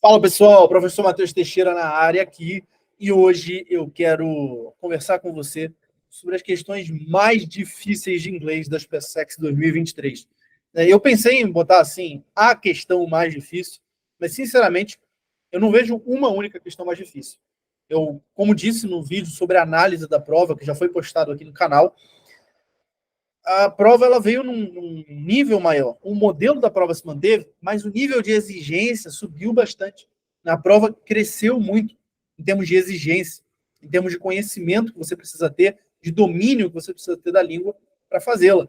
Fala pessoal, professor Matheus Teixeira na área aqui e hoje eu quero conversar com você sobre as questões mais difíceis de inglês das PSEX 2023. Eu pensei em botar assim a questão mais difícil, mas sinceramente eu não vejo uma única questão mais difícil. Eu, como disse no vídeo sobre a análise da prova, que já foi postado aqui no canal, a prova ela veio num nível maior. O modelo da prova se manteve, mas o nível de exigência subiu bastante. A prova cresceu muito em termos de exigência, em termos de conhecimento que você precisa ter, de domínio que você precisa ter da língua para fazê-la.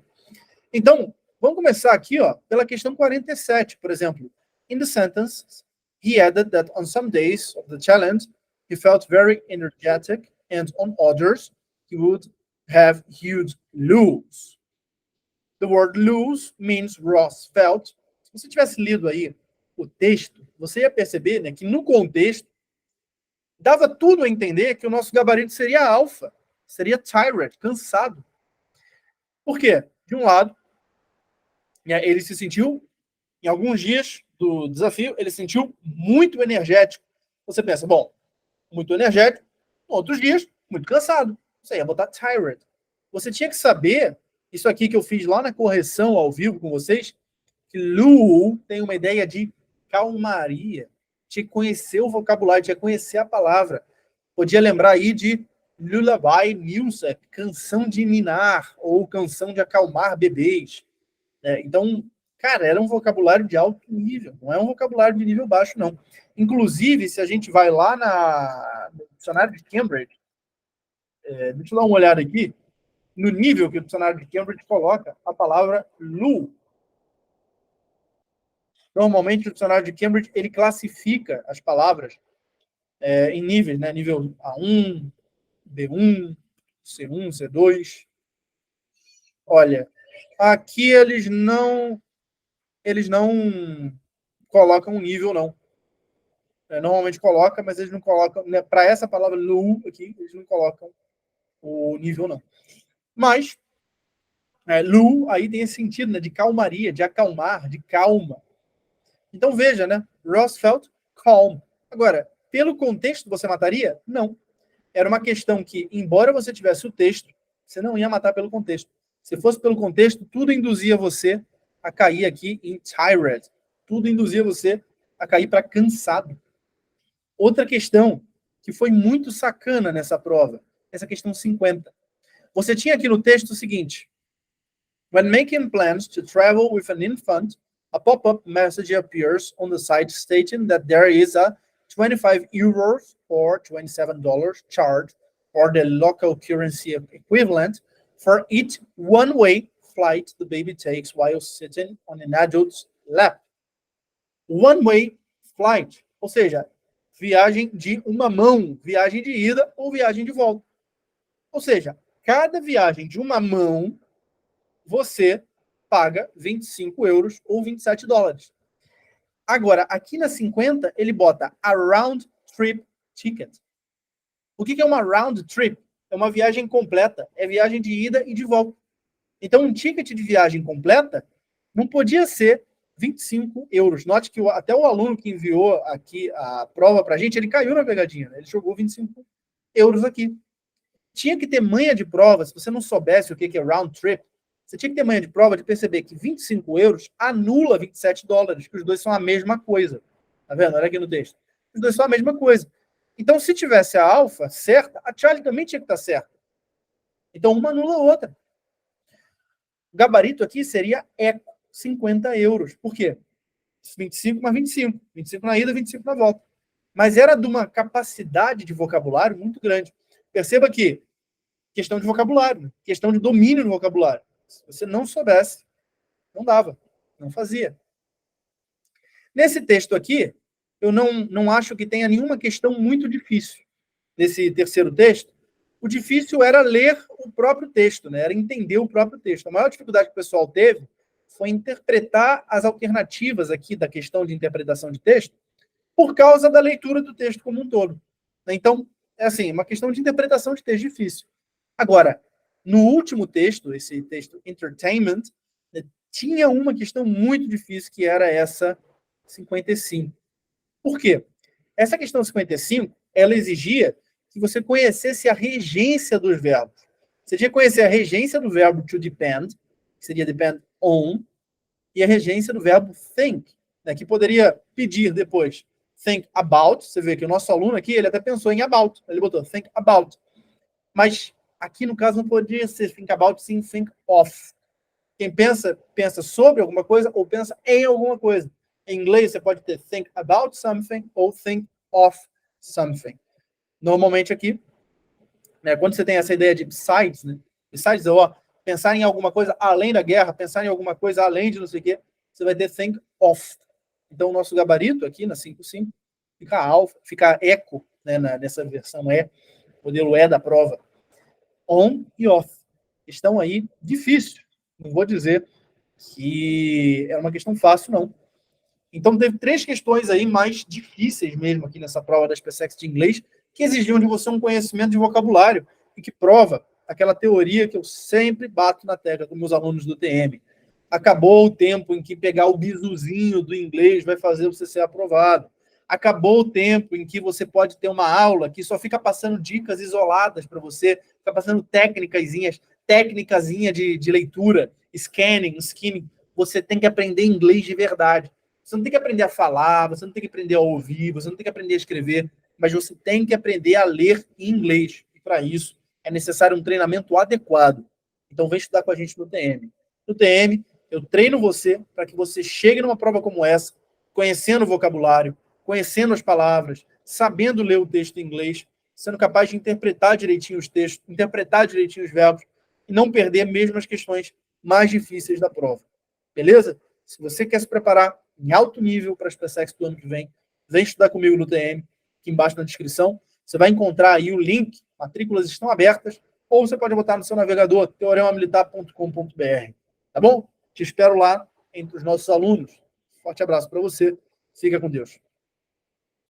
Então, vamos começar aqui pela questão 47, por exemplo. In the sentence, he added that on some days of the challenge, he felt very energetic and on others, he would have huge lows. The word lose means Ross felt. Se você tivesse lido aí o texto, você ia perceber, né, que no contexto dava tudo a entender que o nosso gabarito seria alfa, seria tired, cansado. Por quê? De um lado, ele se sentiu, em alguns dias do desafio, ele se sentiu muito energético. Você pensa, bom, muito energético, outros dias, muito cansado. Você ia botar tired. Você tinha que saber, isso aqui que eu fiz lá na correção ao vivo com vocês, que Lu tem uma ideia de calmaria. Tinha que conhecer o vocabulário, tinha que conhecer a palavra. Podia lembrar aí de lullaby music, canção de ninar, ou canção de acalmar bebês. Então, cara, era um vocabulário de alto nível, não é um vocabulário de nível baixo, não. Inclusive, se a gente vai lá no dicionário de Cambridge, deixa eu dar uma olhada aqui, no nível que o dicionário de Cambridge coloca a palavra Lu. Normalmente, o dicionário de Cambridge, ele classifica as palavras em níveis, né? Nível A1, B1, C1, C2. Olha, aqui eles não colocam um nível, não. Normalmente coloca, mas eles não colocam, né, para essa palavra lu aqui, eles não colocam o nível, não. Mas, lu aí tem esse sentido, né, de calmaria, de acalmar, de calma. Então veja, né? Ross felt calm. Agora, pelo contexto você mataria? Não. Era uma questão que, embora você tivesse o texto, você não ia matar pelo contexto. Se fosse pelo contexto, tudo induzia você a cair aqui em tired. Tudo induzia você a cair para cansado. Outra questão que foi muito sacana nessa prova, essa questão 50. Você tinha aqui no texto o seguinte: When making plans to travel with an infant, a pop-up message appears on the site stating that there is a 25 euros or $27 charge or the local currency equivalent for each one-way flight the baby takes while sitting on an adult's lap. One-way flight, ou seja, viagem de uma mão, viagem de ida ou viagem de volta. Ou seja, cada viagem de uma mão, você paga 25 euros ou 27 dólares. Agora, aqui na 50, ele bota a round trip ticket. O que é uma round trip? É uma viagem completa. É viagem de ida e de volta. Então, um ticket de viagem completa não podia ser 25 euros. Note que até o aluno que enviou aqui a prova para a gente, ele caiu na pegadinha. Né? Ele jogou 25 euros aqui. Tinha que ter manha de prova, se você não soubesse o que é round trip, você tinha que ter manha de prova de perceber que 25 euros anula 27 dólares, que os dois são a mesma coisa. Tá vendo? Olha aqui no texto. Os dois são a mesma coisa. Então, se tivesse a alfa certa, a Charlie também tinha que estar certa. Então, uma anula a outra. O gabarito aqui seria eco, 50 euros. Por quê? 25 mais 25. 25 na ida, 25 na volta. Mas era de uma capacidade de vocabulário muito grande. Perceba que questão de vocabulário, questão de domínio do vocabulário. Se você não soubesse, não dava, não fazia. Nesse texto aqui, eu não acho que tenha nenhuma questão muito difícil. Nesse terceiro texto, o difícil era ler o próprio texto, né? Era entender o próprio texto. A maior dificuldade que o pessoal teve foi interpretar as alternativas aqui da questão de interpretação de texto por causa da leitura do texto como um todo. Então, é assim, uma questão de interpretação de texto difícil. Agora, no último texto, esse texto Entertainment, tinha uma questão muito difícil, que era essa 55. Por quê? Essa questão 55, ela exigia que você conhecesse a regência dos verbos. Você tinha que conhecer a regência do verbo to depend, que seria depend on, e a regência do verbo think, né, que poderia pedir depois think about. Você vê que o nosso aluno aqui, ele até pensou em about, ele botou think about. Mas aqui, no caso, não poderia ser think about, sim think of. Quem pensa, pensa sobre alguma coisa ou pensa em alguma coisa. Em inglês, você pode ter think about something ou think of something. Normalmente aqui, né, quando você tem essa ideia de besides, né, besides, ó, pensar em alguma coisa além da guerra, pensar em alguma coisa além de não sei o quê, você vai ter think of. Então, o nosso gabarito aqui na 5.5 fica alfa, fica eco, né, nessa versão E, modelo E da prova. On e off. Questão aí difícil. Não vou dizer que é uma questão fácil, não. Então, teve 3 questões aí mais difíceis mesmo aqui nessa prova da SpaceX de inglês, que exigiam de você um conhecimento de vocabulário e que prova aquela teoria que eu sempre bato na tecla com meus alunos do TM. Acabou o tempo em que pegar o bisuzinho do inglês vai fazer você ser aprovado. Acabou o tempo em que você pode ter uma aula que só fica passando dicas isoladas para você, fica passando técnicazinha de leitura, scanning, skimming. Você tem que aprender inglês de verdade. Você não tem que aprender a falar, você não tem que aprender a ouvir, você não tem que aprender a escrever, mas você tem que aprender a ler em inglês. E para isso é necessário um treinamento adequado. Então vem estudar com a gente no TM. No TM, eu treino você para que você chegue numa prova como essa, conhecendo o vocabulário, conhecendo as palavras, sabendo ler o texto em inglês, sendo capaz de interpretar direitinho os textos, interpretar direitinho os verbos e não perder mesmo as questões mais difíceis da prova. Beleza? Se você quer se preparar em alto nível para as SpaceX do ano que vem, vem estudar comigo no TM, aqui embaixo na descrição. Você vai encontrar aí o link, matrículas estão abertas, ou você pode botar no seu navegador teoremamilitar.com.br. Tá bom? Te espero lá entre os nossos alunos. Forte abraço para você. Fica com Deus.